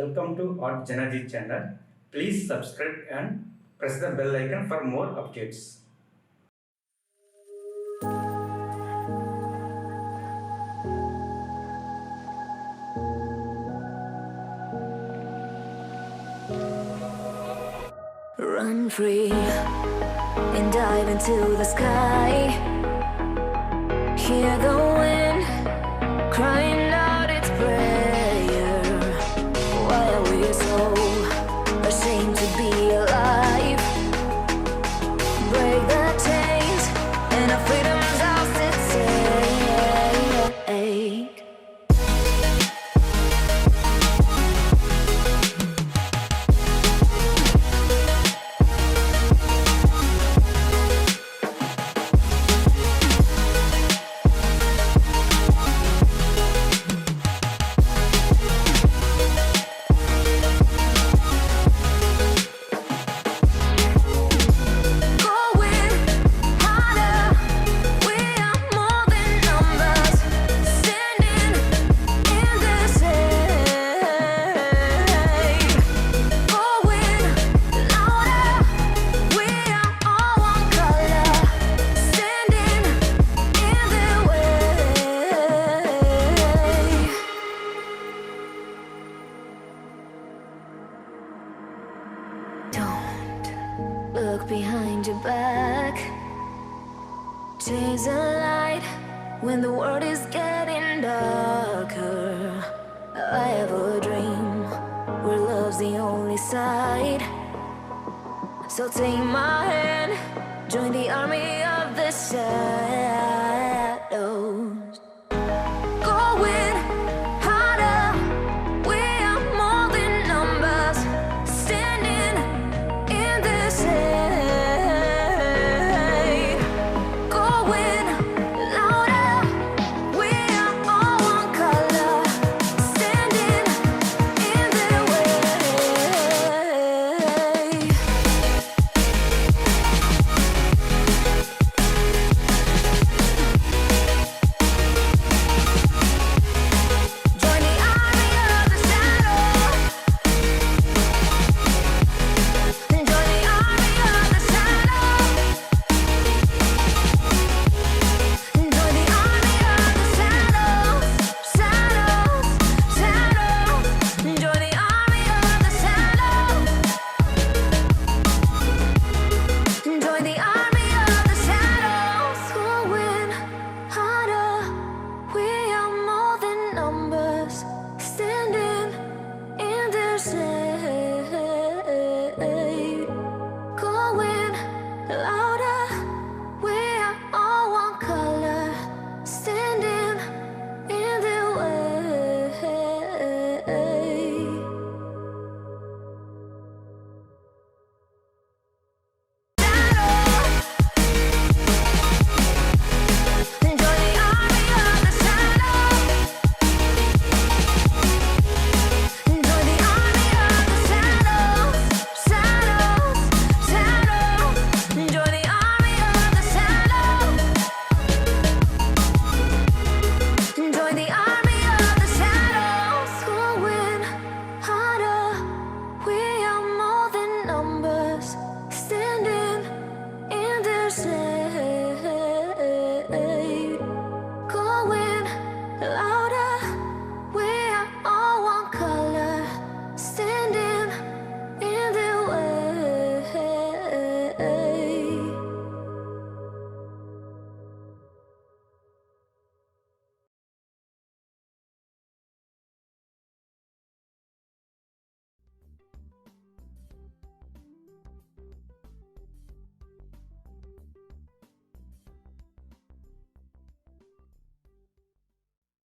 Welcome to Artjanag channel. Please subscribe and press the bell icon for more updates. Run free and dive into the sky. Hear the wind crying out its prayer. Why are we so ashamed to be alive? Break the chains and our freedom's ours to take. Look behind your back. Chase a light when the world is getting darker. I have a dream where love's the only side. So take my hand, join the army of the side.